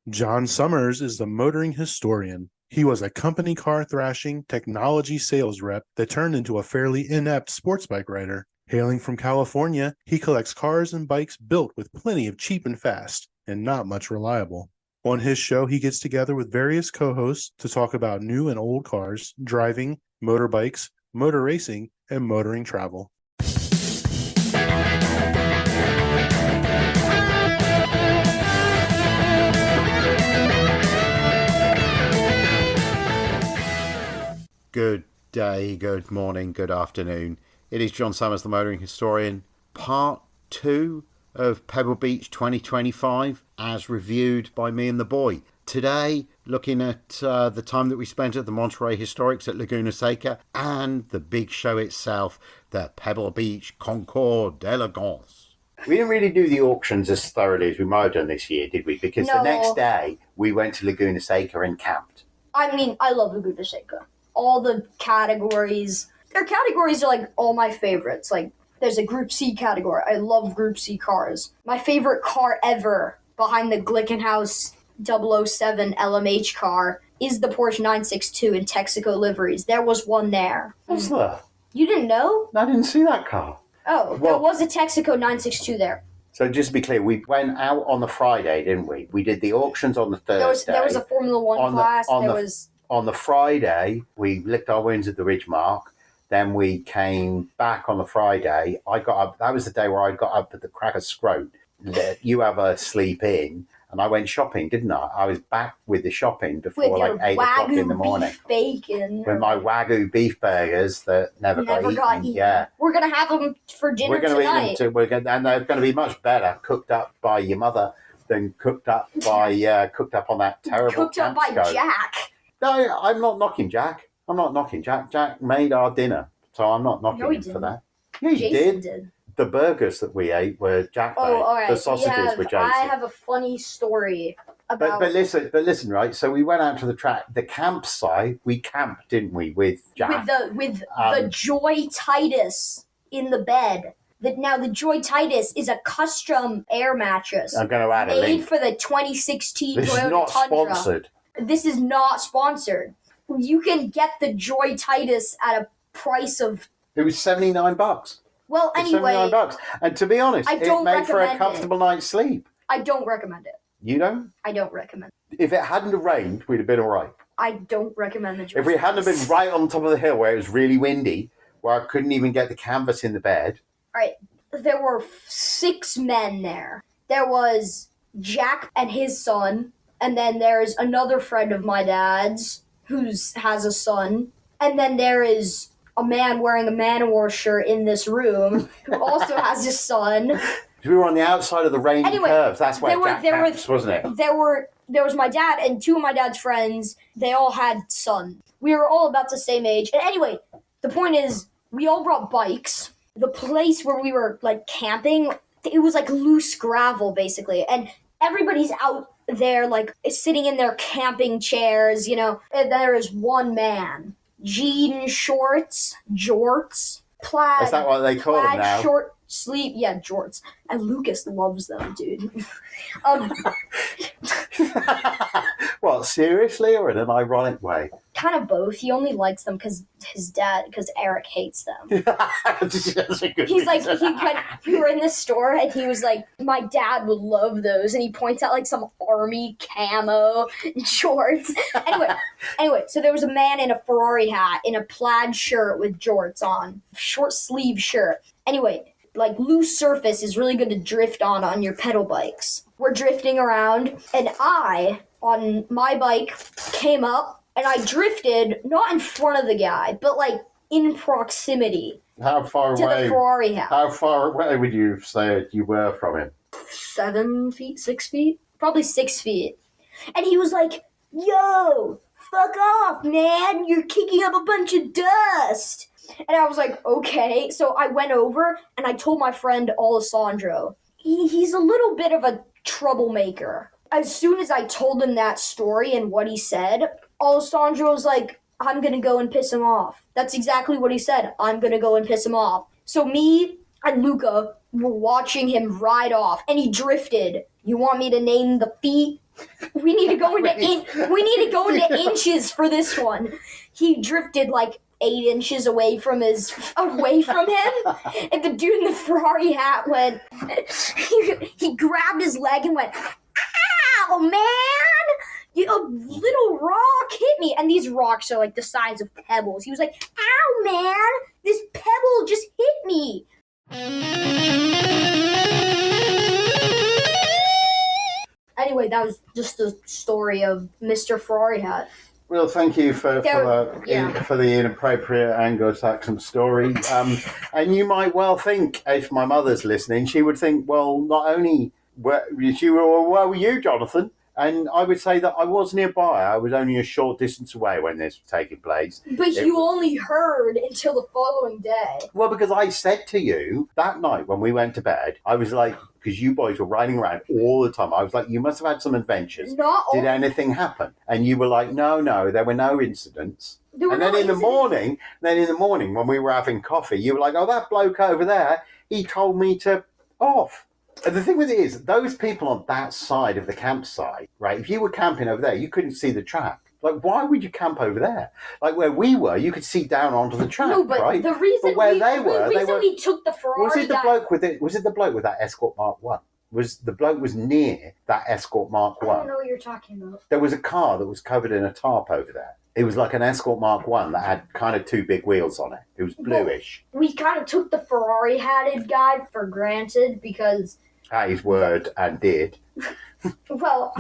Jon Summers is the motoring historian. He was a company car thrashing technology sales rep that turned into a fairly inept sports bike rider. Hailing from California, he collects cars and bikes built with plenty of cheap and fast, and not much reliable. On his show, he gets together with various co-hosts to talk about new and old cars, driving, motorbikes, motor racing, and motoring travel. Good day, good morning, good afternoon. It is Jon Summers, the motoring historian, part 2 of Pebble Beach 2025, as reviewed by me and the boy. Today, looking at the time that we spent at the Monterey Historics at Laguna Seca and the big show itself, the Pebble Beach Concours d'Elegance. We didn't really do the auctions as thoroughly as we might have done this year, did we? Because the next day, we went to Laguna Seca and camped. I mean, I love Laguna Seca. All the categories. Their categories are like all my favorites. Like, there's a Group C category. I love Group C cars. My favorite car ever behind the Glickenhaus 007 LMH car is the Porsche 962 in Texaco liveries. There was one there. What's that? You didn't know? I didn't see that car. Oh, there was a Texaco 962 there. So just to be clear, we went out on the Friday, didn't we? We did the auctions on the Thursday. There was a Formula One class. On the Friday, we licked our wounds at the Ridgemark. Then we came back on the Friday. I got up. That was the day where I got up at the crack of scrote. Let you have a sleep in. And I went shopping, didn't I? I was back with the shopping before like 8 o'clock in the morning. Bacon. With my Wagyu beef burgers that never got eaten. Yeah. We're going to have them for dinner tonight. Eat them too. And they're going to be much better cooked up by your mother than cooked up by on that terrible cooked up by Jack. No, I'm not knocking Jack. Jack made our dinner, so I'm not knocking him for that. Yeah, he did. The burgers that we ate were Jack made. All right. The sausages were Jason. I have a funny story about... But listen, right? So we went out to the track. The campsite, we camped, didn't we, with Jack? With the Joy Titus in the bed. Now, the Joy Titus is a custom air mattress. I'm going to add a link. Made for the 2016 This Toyota is not Tundra. Sponsored. This is not sponsored. You can get the Joy Titus at a price of... It was $79. Well, anyway... $79. And to be honest, it made for a comfortable night's sleep. I don't recommend it. You don't? I don't recommend it. If it hadn't have rained, we'd have been all right. I don't recommend the Joy If we hadn't have been right on top of the hill where it was really windy, where I couldn't even get the canvas in the bed... All right. There were 6 men there. There was Jack and his son... And then there's another friend of my dad's who has a son. And then there is a man wearing a Man-O-War shirt in this room who also has a son. We were on the outside of the rainy curves. That's where Jack camps, wasn't it? There was my dad and 2 of my dad's friends. They all had sons. We were all about the same age. And anyway, the point is, we all brought bikes. The place where we were, like, camping, it was like loose gravel, basically. And everybody's out there, like, sitting in their camping chairs, you know, and there is one man. Jean shorts, jorts, plaid. Is that what they call them now? Short sleeve, yeah, jorts. And Lucas loves them, dude. What, seriously, or in an ironic way? Kind of both. He only likes them because Eric hates them. That's a good He's reason. like, we were in the store and he was like, my dad would love those. And he points out like some army camo shorts. Anyway, so there was a man in a Ferrari hat in a plaid shirt with jorts on. Short sleeve shirt. Anyway, like loose surface is really good to drift on your pedal bikes. We're drifting around and I, on my bike, came up and I drifted, not in front of the guy, but like in proximity. How far away? To the Ferrari house. How far away would you say you were from him? 7 feet, 6 feet? Probably 6 feet. And he was like, yo, fuck off, man. You're kicking up a bunch of dust. And I was like, okay. So I went over and I told my friend Alessandro. He's a little bit of a troublemaker. As soon as I told him that story and what he said, Alessandro was like, I'm going to go and piss him off. That's exactly what he said. I'm going to go and piss him off. So me and Luca were watching him ride off, and he drifted. You want me to name the feet? We need to go into inches for this one. He drifted like 8 inches away from him, and the dude in the Ferrari hat went. He grabbed his leg and went, "Ow, man! You little rock hit me!" And these rocks are like the size of pebbles. He was like, "Ow, man! This pebble just hit me!" Anyway, that was just the story of Mr. Ferrari hat. Well, thank you for the inappropriate Anglo-Saxon story. And you might well think, if my mother's listening, she would think, well, not only where were you, Jonathan? And I would say that I was nearby. I was only a short distance away when this was taking place. But you only heard until the following day. Well, because I said to you that night when we went to bed, I was like, because you boys were riding around all the time, I was like, you must have had some adventures. Did anything happen? And you were like, no, there were no incidents. And then in the morning, when we were having coffee, you were like, oh, that bloke over there, he told me to off. And the thing with it is, those people on that side of the campsite, right, if you were camping over there, you couldn't see the track. Like, why would you camp over there? Like, where we were, you could see down onto the track, right? The reason we took the Ferrari was it the bloke with that Escort Mark 1? The bloke was near that Escort Mark 1? I don't know what you're talking about. There was a car that was covered in a tarp over there. It was like an Escort Mark 1 that had kind of 2 big wheels on it. It was bluish. Well, we kind of took the Ferrari hatted guy for granted because... At his word and did. Well...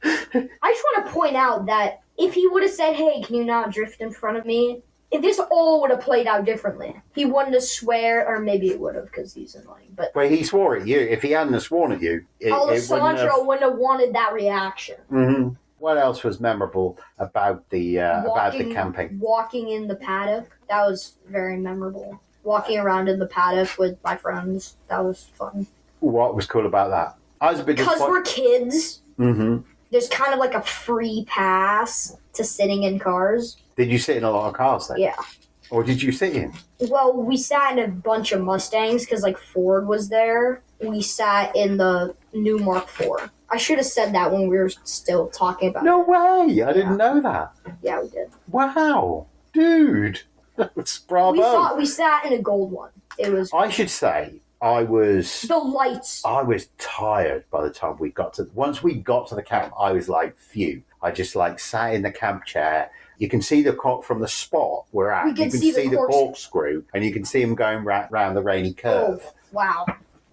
I just want to point out that if he would have said, hey, can you not drift in front of me? This all would have played out differently. He wouldn't have swear, or maybe he would have because he's annoying. But he swore at you. If he hadn't have sworn at you, Alessandro wouldn't have wanted that reaction. Mm-hmm. What else was memorable about the camping? Walking in the paddock. That was very memorable. Walking around in the paddock with my friends. That was fun. What was cool about that? I was a bit because we're kids. Mm-hmm. There's kind of like a free pass to sitting in cars. Did you sit in a lot of cars then? Yeah. Or did you sit in? Well, we sat in a bunch of Mustangs because like Ford was there. We sat in the new Mark IV. I should have said that when we were still talking about it. No way! I didn't know that. Yeah, we did. Wow. Dude. That's bravo. We sat in a gold one. It was... I should say... The lights. I was tired by the time once we got to the camp, I was like, phew. I just like sat in the camp chair. You can see from the spot we're at. You can see the corkscrew, and you can see him going round the rainy curve. Oh, wow.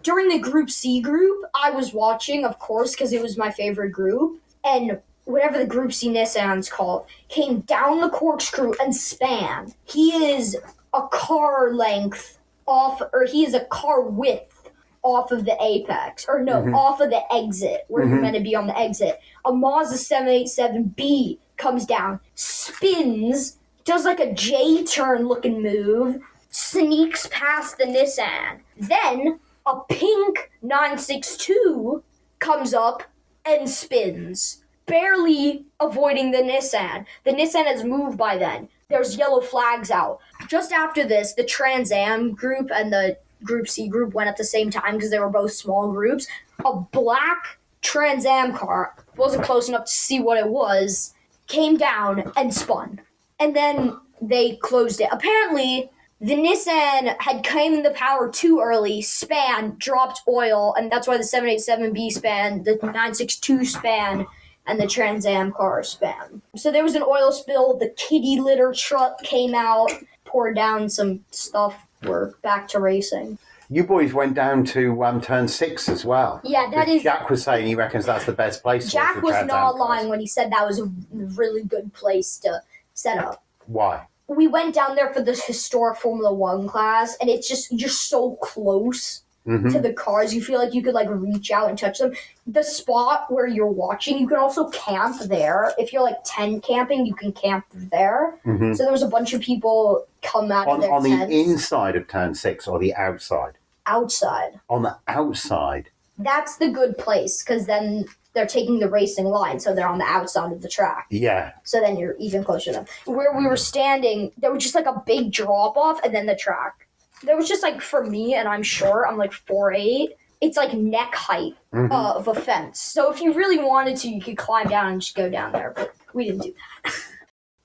During the Group C group, I was watching, of course, because it was my favorite group, and whatever the Group C Nissan's called, came down the corkscrew and span. He is a car length off, or he is a car width off of the apex, or no, off of the exit, where you're meant to be on the exit. A Mazda 787B comes down, spins, does like a J-turn looking move, sneaks past the Nissan. Then a pink 962 comes up and spins, barely avoiding the Nissan. The Nissan has moved by then. There's yellow flags out. Just after this, the Trans Am group and the Group C group went at the same time because they were both small groups. A black Trans Am car, wasn't close enough to see what it was, came down and spun. And then they closed it. Apparently, the Nissan had came in the power too early, span, dropped oil, and that's why the 787B span, the 962 span, and the Trans Am car span. So there was an oil spill, the kitty litter truck came out, poured down some stuff, we're back to racing. You boys went down to turn 6 as well. Yeah, that is... Jack was saying he reckons that's the best place. Jack was not lying when he said that was a really good place to set up. Why? We went down there for this historic Formula 1 class, and it's just, you're so close to the cars. You feel like you could like reach out and touch them. The spot where you're watching, you can also camp there. If you're like tent camping, you can camp there. So there was a bunch of people come out of their tents. On the inside of turn 6 or the outside? Outside. On the outside? That's the good place, because then they're taking the racing line, so they're on the outside of the track. Yeah. So then you're even closer to them. Where we were standing, there was just like a big drop-off, and then the track. There was just like, for me, and I'm short, I'm like 4'8", it's like neck height of a fence. So if you really wanted to, you could climb down and just go down there, but we didn't do that.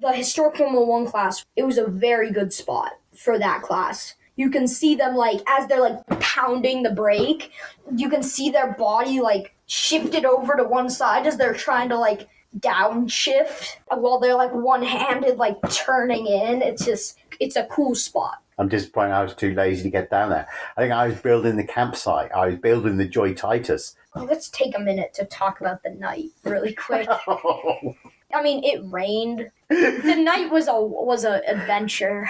The Historic Formula 1 class, it was a very good spot for that class. You can see them, like, as they're, like, pounding the brake, you can see their body, like, shifted over to one side as they're trying to, like, downshift while they're, like, one-handed, like, turning in. It's a cool spot. I'm disappointed I was too lazy to get down there. I think I was building the campsite. I was building the Joy Titus. Well, let's take a minute to talk about the night really quick. I mean, it rained. The night was a adventure.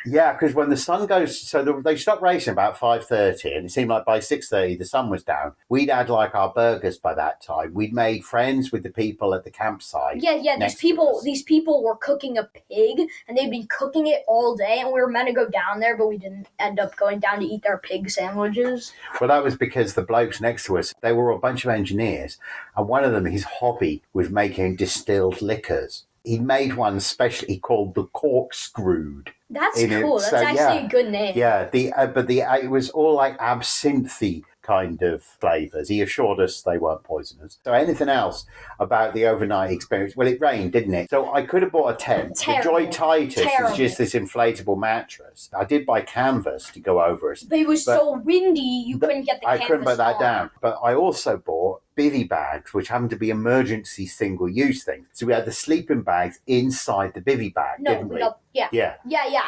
Yeah, because when the sun goes, they stopped racing about 5:30, and it seemed like by 6:30 the sun was down. We'd had like our burgers by that time. We'd made friends with the people at the campsite. Yeah. These people were cooking a pig, and they'd been cooking it all day. And we were meant to go down there, but we didn't end up going down to eat their pig sandwiches. Well, that was because the blokes next to us, they were a bunch of engineers, and one of them, his hobby was making distilled liquors. He made one specially called the Corkscrewed. That's cool. That's actually a good name. Yeah, it was all like absinthe kind of flavours. He assured us they weren't poisonous. So anything else about the overnight experience? Well, it rained, didn't it? So I could have bought a tent. Terrible. The Joy Titus is just this inflatable mattress. I did buy canvas to go over it. But it was so windy, you couldn't get the canvas I couldn't put that on. down. But I also bought bivy bags, which happened to be emergency single-use things. So we had the sleeping bags inside the bivy bag, didn't we? Yeah.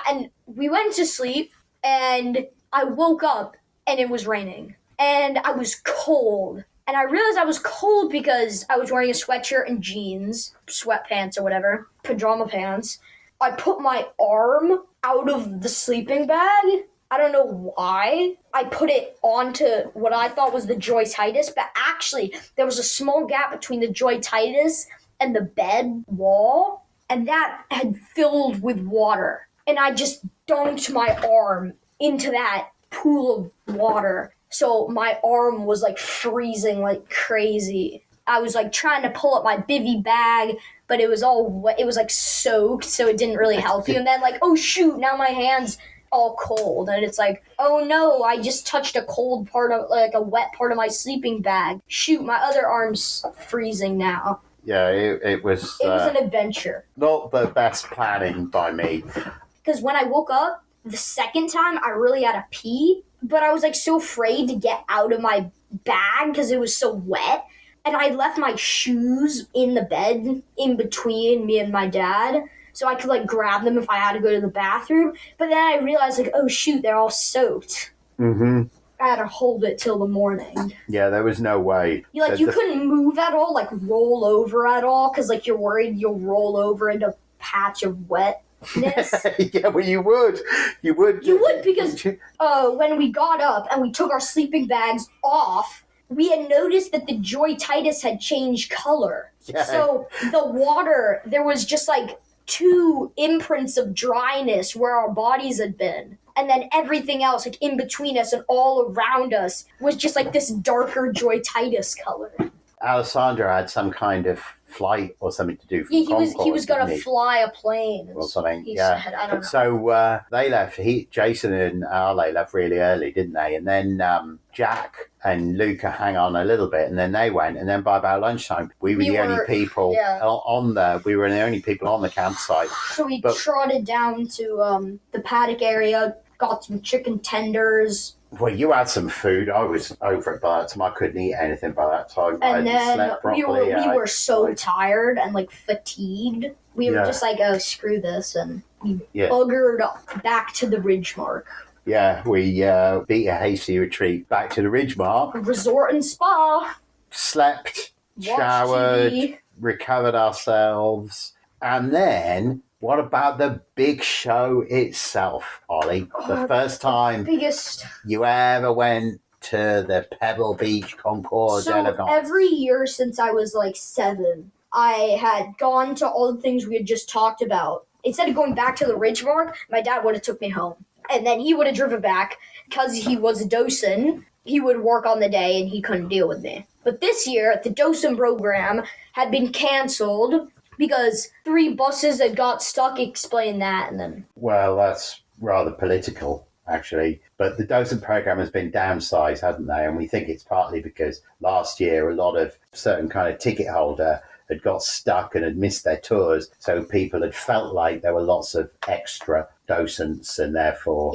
And we went to sleep, and I woke up, and it was raining. And I was cold. And I realized I was cold because I was wearing a sweatshirt and jeans, sweatpants or whatever, pajama pants. I put my arm out of the sleeping bag. I don't know why. I put it onto what I thought was the Joy Titus, but actually there was a small gap between the Joy Titus and the bed wall, and that had filled with water. And I just dunked my arm into that pool of water. So my arm was like freezing like crazy. I was like trying to pull up my bivy bag, but it was all wet. It was like soaked, so it didn't really help you. And then like, oh shoot, now my hand's all cold. And it's like, oh no, I just touched a cold part of, like a wet part of my sleeping bag. Shoot, my other arm's freezing now. Yeah, it was... It was an adventure. Not the best planning by me. Because when I woke up, the second time, I really had to pee. But I was like so afraid to get out of my bag because it was so wet. And I left my shoes in the bed in between me and my dad. So I could like grab them if I had to go to the bathroom. But then I realized like, oh shoot, they're all soaked. Mm-hmm. I had to hold it till the morning. Yeah, there was no way. You couldn't move at all, like roll over at all, because like you're worried you'll roll over into a patch of wetness. Yeah, well, you would. You would because when we got up and we took our sleeping bags off, we had noticed that the Joy Titus had changed color. Yeah. So the water, there was just like 2 imprints of dryness where our bodies had been. And then everything else, like in between us and all around us, was just like this darker Joy Titus color. Alessandro had some kind of flight or something to do. From he was going to fly a plane or something. He said, I don't know. So they left. Jason and Ollie left really early, didn't they? And then Jack and Luca hang on a little bit, and then they went. And then by about lunchtime, we were the only people on the. We were the only people on the campsite. So we trotted down to the paddock area, got some chicken tenders. Well, you had some food. I was over it by that time. I couldn't eat anything by that time. And then slept properly. we were so tired and like fatigued. We were just like, oh, screw this. And we buggered back to the Ridge Mark. Yeah, we beat a hasty retreat back to the Ridge Mark. Resort and spa. Slept, showered, recovered ourselves. And then... what about the big show itself, Ollie? The first time you ever went to the Pebble Beach Concours. So every year since I was like 7, I had gone to all the things we had just talked about. Instead of going back to the Ridge Mark, my dad would have took me home. And then he would have driven back because he was a docent. He would work on the day and he couldn't deal with me. But this year, the docent program had been canceled because 3 buses that got stuck. Explain that, and then... Well, that's rather political. actually. But the docent program has been downsized, hasn't they? And we think it's partly because last year a lot of certain kind of ticket holder had got stuck and had missed their tours. So people had felt like there were lots of extra docents and therefore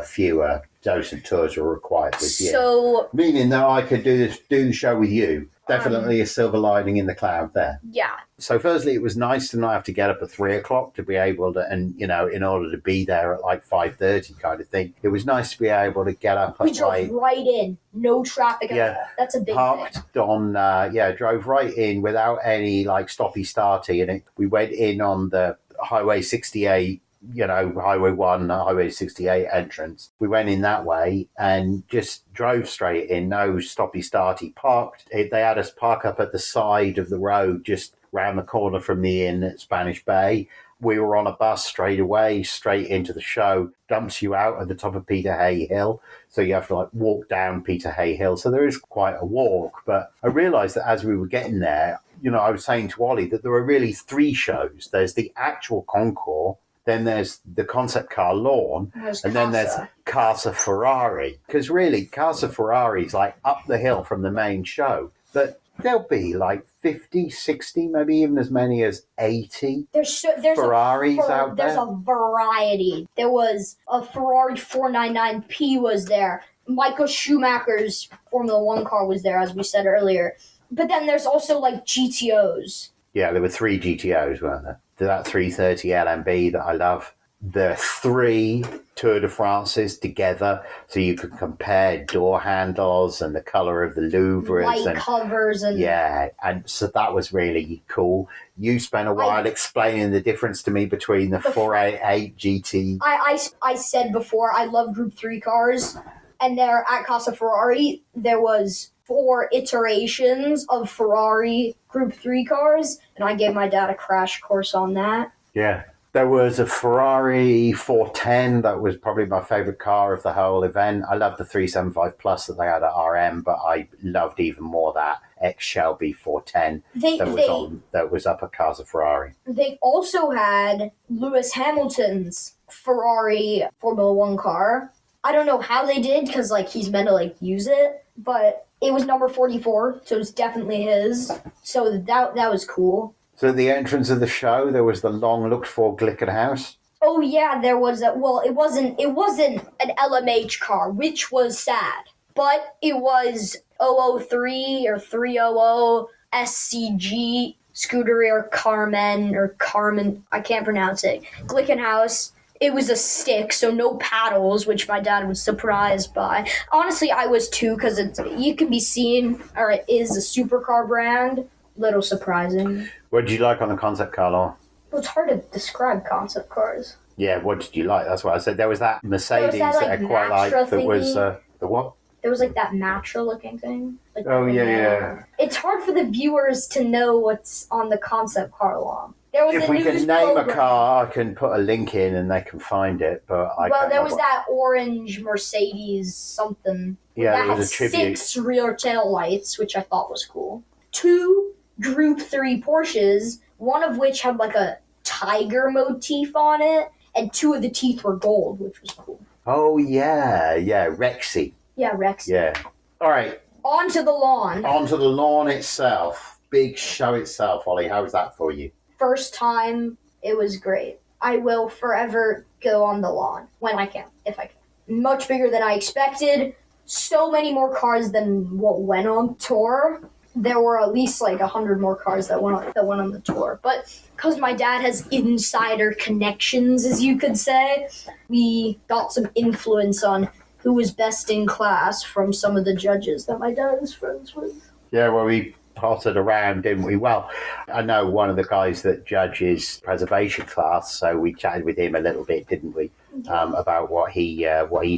fewer docent tours were required this year. So, meaning that I could do the show with you. Definitely a silver lining in the cloud there. Yeah. So firstly, it was nice to not have to get up at 3:00 to be able to, and in order to be there at like 5:30 kind of thing. It was nice to be able to get up We at drove right in, no traffic at all. That's a big parked thing. on, drove right in without any like stoppy starty, and we went in on the Highway 68. Highway 1, Highway 68 entrance. We went in that way and just drove straight in, no stoppy starty, parked. They had us park up at the side of the road, just round the corner from the inn at Spanish Bay. We were on a bus straight away, straight into the show, dumps you out at the top of Peter Hay Hill. So you have to like walk down Peter Hay Hill. So there is quite a walk. But I realised that as we were getting there, I was saying to Ollie that there are really 3 shows. There's the actual concours, then there's the concept car lawn, and then there's Casa Ferrari. Because really, Casa Ferrari is like up the hill from the main show. But there'll be like 50, 60, maybe even as many as 80 there's Ferraris out there. There's a variety. There was a Ferrari 499P was there. Michael Schumacher's Formula 1 car was there, as we said earlier. But then there's also like GTOs. Yeah, there were 3 GTOs, weren't there? That 330 LMB that I love. The 3 Tour de France's together, so you could compare door handles and the colour of the louvres. Light covers. And so that was really cool. You spent a while explaining the difference to me between the 488 GT. I said before, I love Group 3 cars, and there at Casa Ferrari, there was 4 iterations of Ferrari Group 3 cars, and I gave my dad a crash course on that. Yeah. There was a Ferrari 410 that was probably my favourite car of the whole event. I loved the 375 Plus that they had at RM, but I loved even more that ex-Shelby 410 that was up at Casa Ferrari. They also had Lewis Hamilton's Ferrari Formula 1 car. I don't know how they did, because he's meant to use it, but it was number 44, so it's definitely his. So that was cool. So at the entrance of the show, there was the long looked for Glicken House. Oh yeah, there was it wasn't an LMH car, which was sad, but it was 003 or 300 SCG Scuderia Carmen, I can't pronounce it. Glicken House. It was a stick, so no paddles, which my dad was surprised by. Honestly, I was too, because you can be seen, or it is a supercar brand. Little surprising. What did you like on the concept car lawn? Well, it's hard to describe concept cars. Yeah, what did you like? That's what I said. There was that Mercedes that I quite liked. That was the what? There was that Matra-looking thing. Yeah. It's hard for the viewers to know what's on the concept car lawn. If we can name a car, I can put a link in and they can find it. But there was that orange Mercedes something. Yeah, that it was had a tribute. 6 rear tail lights, which I thought was cool. 2 Group 3 Porsches, one of which had a tiger motif on it, and 2 of the teeth were gold, which was cool. Oh, yeah, Rexy. Yeah, Rexy. Yeah. All right. On to the lawn. On to the lawn itself. Big show itself, Ollie. How was that for you? First time, it was great. I will forever go on the lawn when I can, if I can. Much bigger than I expected. So many more cars than what went on tour. There were at least 100 more cars that went on the tour. But because my dad has insider connections, as you could say, we got some influence on who was best in class from some of the judges that my dad is friends with. Yeah, well, we potted around, didn't we? Well, I know one of the guys that judges preservation class, so we chatted with him a little bit, didn't we, about what he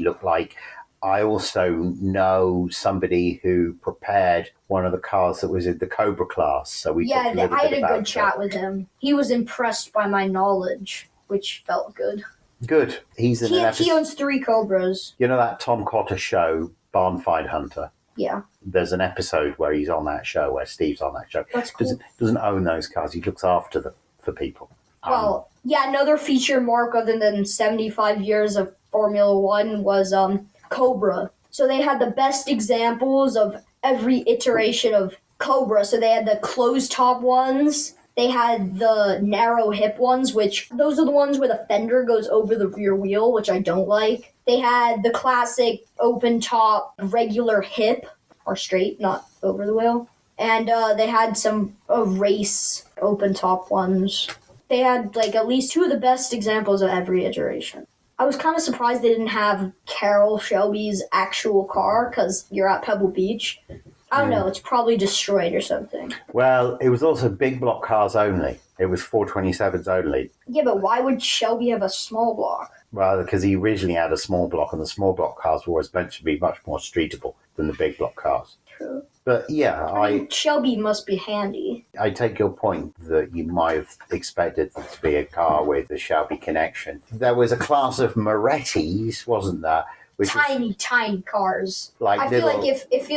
looked like. I also know somebody who prepared one of the cars that was in the Cobra class, so we talked a little bit about I had a good chat with him. He was impressed by my knowledge, which felt good. Good. He's in an episode. He owns 3 Cobras. You know that Tom Cotter show, Barn Find Hunter? Yeah. There's an episode where he's on that show, where Steve's on that show. That's cool. Doesn't own those cars. He looks after them for people. Another feature mark other than 75 years of Formula One was Cobra. So they had the best examples of every iteration of Cobra. So they had the closed top ones. They had the narrow hip ones, which those are the ones where the fender goes over the rear wheel, which I don't like. They had the classic open top regular hip, or straight, not over the wheel. And they had some race open top ones. They had like at least two of the best examples of every iteration. I was kind of surprised they didn't have Carroll Shelby's actual car because you're at Pebble Beach. I don't know, it's probably destroyed or something. Well, it was also big block cars only. It was 427s only. Yeah, but why would Shelby have a small block? Well, because he originally had a small block, and the small block cars were always meant to be much more streetable than the big block cars. True. But yeah, I mean, Shelby must be handy. I take your point that you might have expected there to be a car with a Shelby connection. There was a class of Morettis, wasn't there? Tiny cars. Like I feel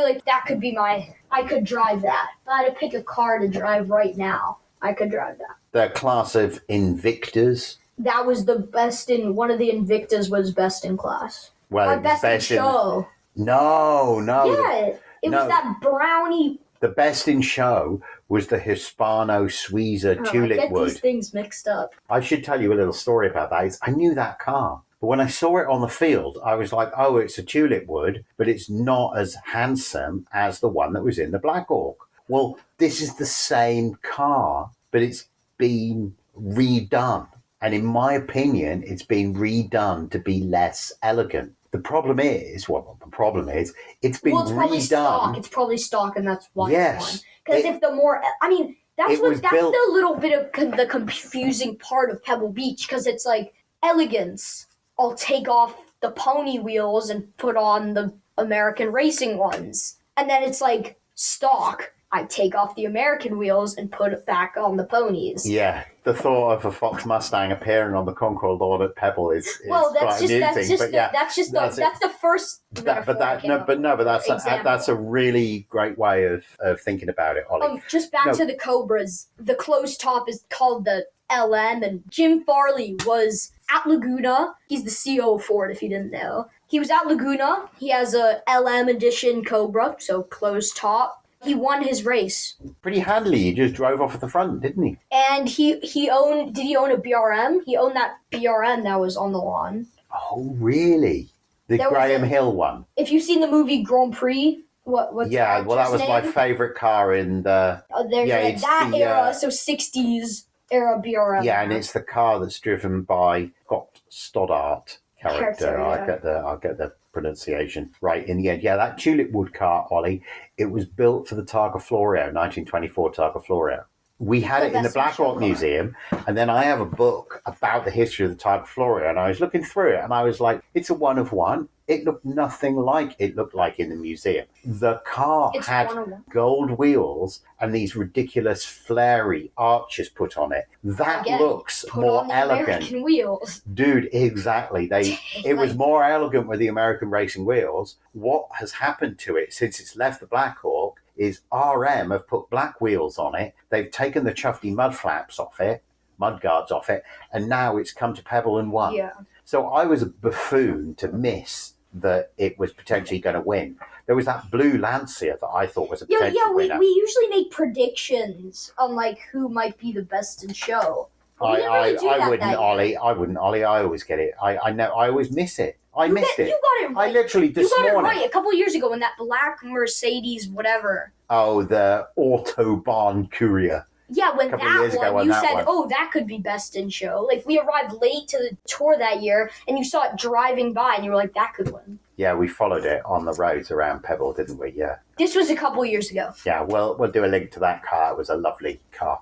like that could be I could drive that. If I had to pick a car to drive right now, I could drive that. The class of Invictas. That was the best one of the Invictas was best in class. Well, best in show. No. Yeah, it was that brownie. The best in show was the Hispano Suiza Tulip I get Wood. these things mixed up. I should tell you a little story about that. I knew that car. But when I saw it on the field, I was like, oh, it's a Tulip Wood, but it's not as handsome as the one that was in the Black Hawk. Well, this is the same car, but it's been redone. And in my opinion, it's been redone to be less elegant. The problem is, it's been redone. It's probably stock, and that's why yes, it's one. Because if the more, I mean, that's the little bit of the confusing part of Pebble Beach, because it's like elegance. I'll take off the pony wheels and put on the American racing ones. And then it's like stock. I take off the American wheels and put it back on the ponies. Yeah, the thought of a Fox Mustang appearing on the Concours lawn at Pebble is that's the first. That's a really great way of thinking about it, Ollie. Just back to the Cobras. The closed top is called the LM, and Jim Farley was at Laguna. He's the CEO of Ford, if you didn't know. He was at Laguna. He has a LM edition Cobra, so closed top. He won his race. Pretty handily. He just drove off at the front, didn't he? And did he own a BRM? He owned that BRM that was on the lawn. Oh, really? The Graham Hill one? If you've seen the movie Grand Prix, what's that was name? my favourite car in the... era, so 60s era BRM. Yeah, and it's the car that's driven by Scott Stoddart character. Yeah. I'll get the pronunciation right in the end. Yeah, that Tulip Wood car, Ollie, it was built for the Targa Florio, 1924 Targa Florio. We had it in the Black Hawk Museum, and then I have a book about the history of the Targa Florio, and I was looking through it, and I was like, it's a one of one. It looked nothing like it looked like in the museum. The car had gold wheels and these ridiculous flary arches put on it. That looks more elegant. American wheels. Dude, exactly. It was more elegant with the American racing wheels. What has happened to it since it's left the Black Hawk is RM have put black wheels on it. They've taken the chuffy mud flaps off it, mud guards off it, and now it's come to Pebble and won. Yeah. So I was a buffoon to miss that it was potentially going to win. There was that blue Lancia that I thought was a potential winner. We usually make predictions on like who might be the best in show. I wouldn't, Ollie. I always get it. I know. I always miss it. I missed it. You got it right. I literally this morning. You got it right a couple of years ago when that black Mercedes, whatever. Oh, the Autobahn Courier. Yeah, when that one, you said, oh, that could be best in show. Like, we arrived late to the tour that year, and you saw it driving by, and you were like, that could win. Yeah, we followed it on the roads around Pebble, didn't we? Yeah. This was a couple of years ago. Yeah, we'll do a link to that car. It was a lovely car.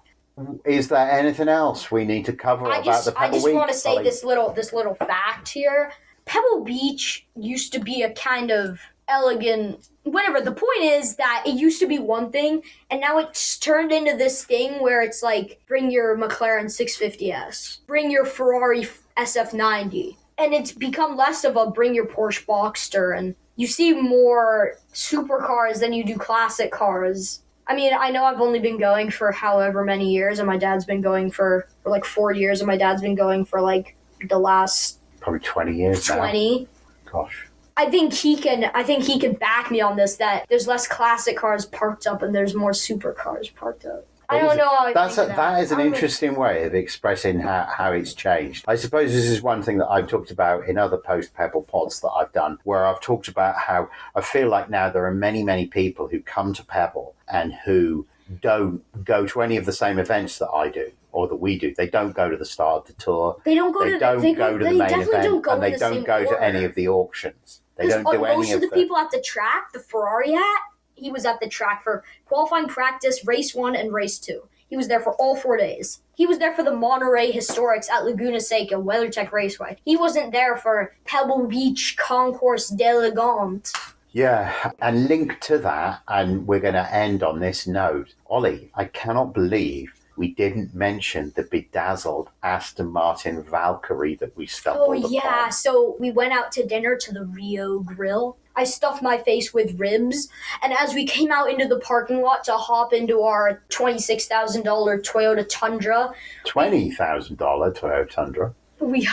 Is there anything else we need to cover about the Pebble Beach? I just want to say this little fact here. Pebble Beach used to be a kind of elegant, whatever. The point is that it used to be one thing, and now it's turned into this thing where it's like, bring your McLaren 650S, bring your Ferrari SF90, and it's become less of a bring your Porsche Boxster, and you see more supercars than you do classic cars. I mean, I know I've only been going for however many years, and my dad's been going for like 4 years, and my dad's been going for like the last Probably 20 years now. 20. Gosh. I think he can back me on this, that there's less classic cars parked up and there's more supercars parked up. I don't know how That is an interesting way of expressing how it's changed. I suppose this is one thing that I've talked about in other post-Pebble pods that I've done, where I've talked about how I feel like now there are many, many people who come to Pebble and who don't go to any of the same events that I do or that we do. They don't go to the start of the tour. They don't go to the main event, and they don't go to any of the auctions. They don't do any of most of the people at the track, the Ferrari hat, he was at the track for qualifying practice, race 1 and race 2. He was there for all 4 days. He was there for the Monterey Historics at Laguna Seca, WeatherTech Raceway. He wasn't there for Pebble Beach Concours d'Elegante. Yeah, and linked to that, and we're going to end on this note. Ollie, I cannot believe we didn't mention the bedazzled Aston Martin Valkyrie that we stumbled upon. Oh, yeah. So we went out to dinner to the Rio Grill. I stuffed my face with ribs, and as we came out into the parking lot to hop into our $26,000 Toyota Tundra. $20,000 Toyota Tundra? We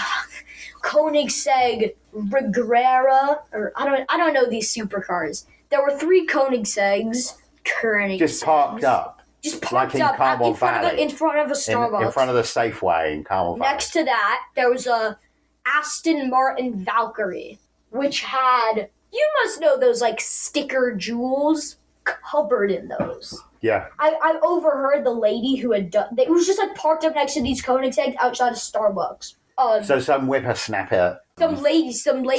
Koenigsegg Regrera, or I don't know these supercars. There were 3 Koenigsegg's. Just parked up. Just parked like up in Valley, in front of a Starbucks. In front of the Safeway in Carmel Valley. Next to that, there was a Aston Martin Valkyrie, which had, you must know those like sticker jewels covered in those. Yeah. I overheard the lady who had done, it was just like parked up next to these Koenigseggs outside of Starbucks. So some whippersnapper, some lady,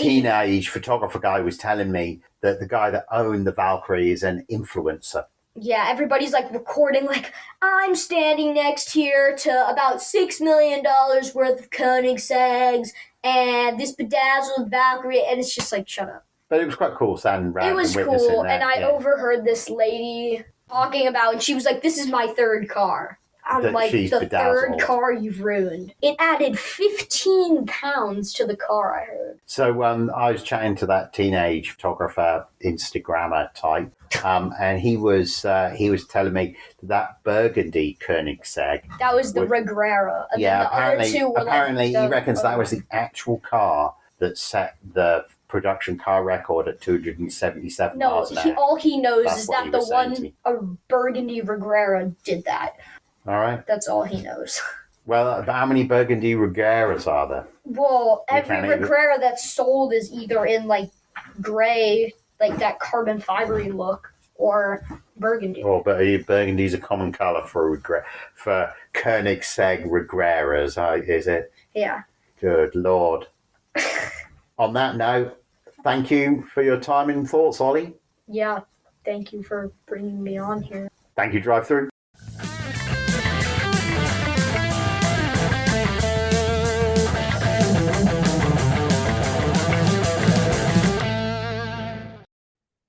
teenage photographer guy was telling me that the guy that owned the Valkyrie is an influencer. Yeah, everybody's like recording, like, I'm standing next here to about $6 million worth of Koenigsegg's and this bedazzled Valkyrie, and it's just like, shut up. But it was quite cool standing around. It was cool, and I overheard this lady talking about, and she was like, this is my 3rd car. I'm like, the bedazzled. 3rd car you've ruined. It added 15 pounds to the car, I heard. So I was chatting to that teenage photographer, Instagrammer type, and he was telling me that burgundy Koenigsegg. That was the Regrera. And yeah, then the apparently, other 2 were apparently he reckons that was the actual car that set the production car record at 277 miles an hour. All he knows is that the one, a burgundy Regrera did that. All right. That's all he knows. Well, how many burgundy Regreras are there? Well, every Regrera that's sold is either in like gray, like that carbon fibery look, or burgundy. Oh, but burgundy's a common colour for Koenigsegg Regreras, is it? Yeah. Good Lord. On that note, thank you for your time and thoughts, Ollie. Yeah, thank you for bringing me on here. Thank you, Drive Through.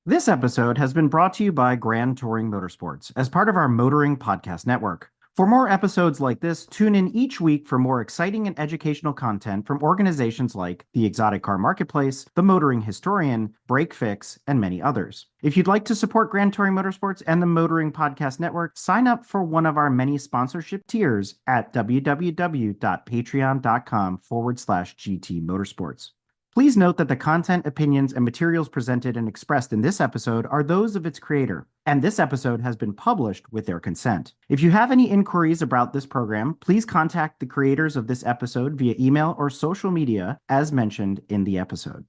This episode has been brought to you by Grand Touring Motorsports as part of our Motoring Podcast Network. For more episodes like this, tune in each week for more exciting and educational content from organizations like the Exotic Car Marketplace, the Motoring Historian, Break Fix, and many others. If you'd like to support Grand Touring Motorsports and the Motoring Podcast Network, sign up for one of our many sponsorship tiers at www.patreon.com/GT Motorsports. Please note that the content, opinions, and materials presented and expressed in this episode are those of its creator, and this episode has been published with their consent. If you have any inquiries about this program, please contact the creators of this episode via email or social media as mentioned in the episode.